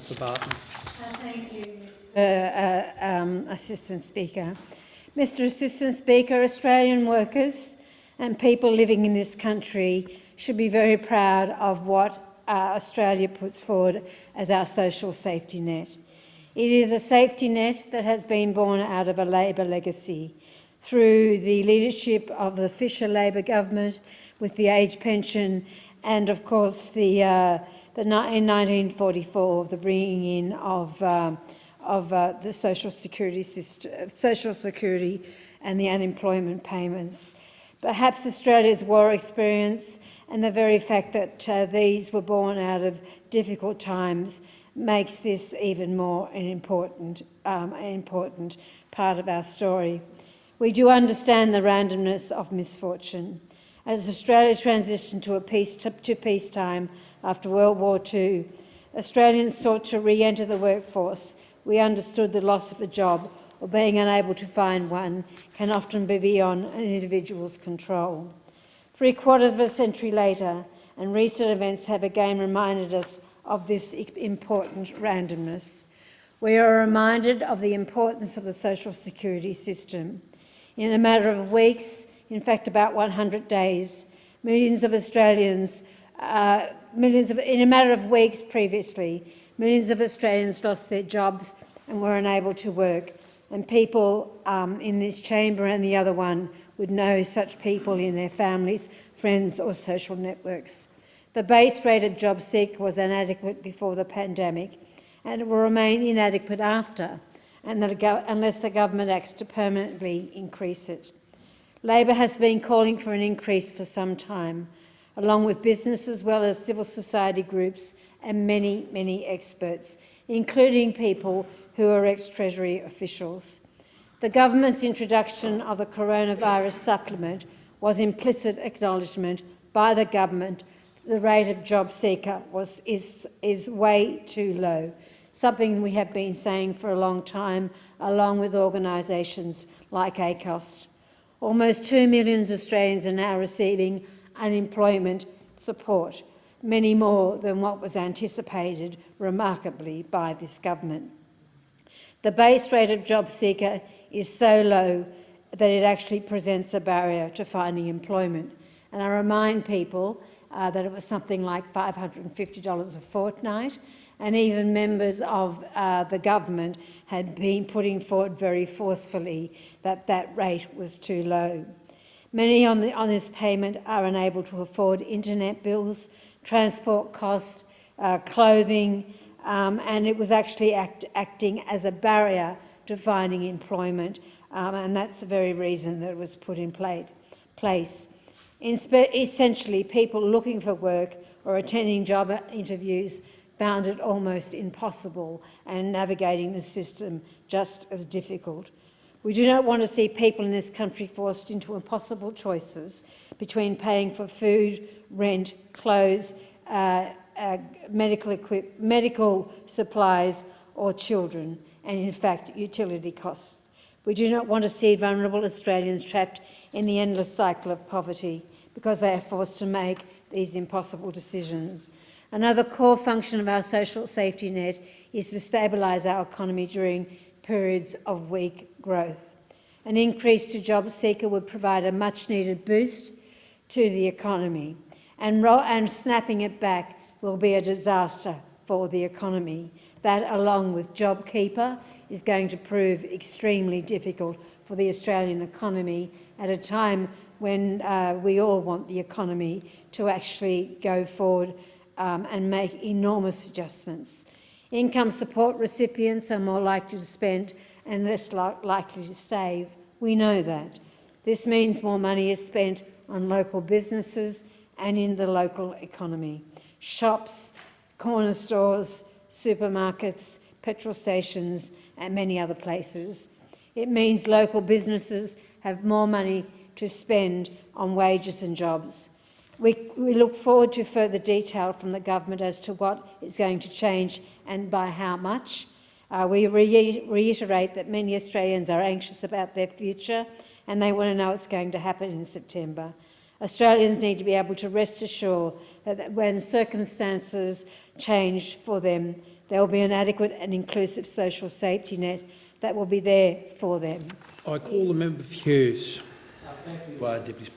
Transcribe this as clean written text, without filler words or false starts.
Councillor Barton. Thank you, Assistant Speaker. Mr Assistant Speaker, Australian workers and people living in this country should be very proud of what Australia puts forward as our social safety net. It is a safety net that has been born out of a Labor legacy through the leadership of the Fisher Labor government with the age pension and, of course, in 1944, the bringing in of the social security system, social security and the unemployment payments. Perhaps Australia's war experience and the very fact that these were born out of difficult times makes this even more an important part of our story. We do understand the randomness of misfortune. As Australia transitioned to peacetime after World War II, Australians sought to re-enter the workforce. We understood the loss of a job or being unable to find one can often be beyond an individual's control. 3/4 of a century later, and recent events have again reminded us of this important randomness. We are reminded of the importance of the social security system. In a matter of weeks, in fact about 100 days, millions of Australians lost their jobs and were unable to work. And people in this chamber and the other one would know such people in their families, friends or social networks. The base rate of JobSeeker was inadequate before the pandemic, and it will remain inadequate after, unless the government acts to permanently increase it. Labor has been calling for an increase for some time, along with business as well as civil society groups and many, many experts, including people who are ex-Treasury officials. The government's introduction of the coronavirus supplement was implicit acknowledgement by the government that the rate of JobSeeker is way too low, something we have been saying for a long time, along with organisations like ACOS. Almost 2 million Australians are now receiving unemployment support, many more than what was anticipated, remarkably, by this government. The base rate of JobSeeker is so low that it actually presents a barrier to finding employment. And I remind people that it was something like $550 a fortnight, and even members of the government had been putting forward very forcefully that that rate was too low. Many on this payment are unable to afford internet bills, transport costs, clothing, and it was actually acting as a barrier to finding employment, and that's the very reason that it was put in place. Essentially, people looking for work or attending job interviews found it almost impossible, and navigating the system just as difficult. We do not want to see people in this country forced into impossible choices between paying for food, rent, clothes, medical supplies or children, and in fact utility costs. We do not want to see vulnerable Australians trapped in the endless cycle of poverty because they are forced to make these impossible decisions. Another core function of our social safety net is to stabilise our economy during periods of weak growth. An increase to JobSeeker would provide a much-needed boost to the economy, and snapping it back will be a disaster for the economy. That, along with JobKeeper, is going to prove extremely difficult for the Australian economy at a time when we all want the economy to actually go forward and make enormous adjustments. Income support recipients are more likely to spend and less likely to save. We know that. This means more money is spent on local businesses and in the local economy. Shops, corner stores, supermarkets, petrol stations and many other places. It means local businesses have more money to spend on wages and jobs. We look forward to further detail from the government as to what is going to change and by how much. We reiterate that many Australians are anxious about their future and they want to know what's going to happen in September. Australians need to be able to rest assured that when circumstances change for them, there will be an adequate and inclusive social safety net that will be there for them. I call the member for Hughes. Deputy Speaker.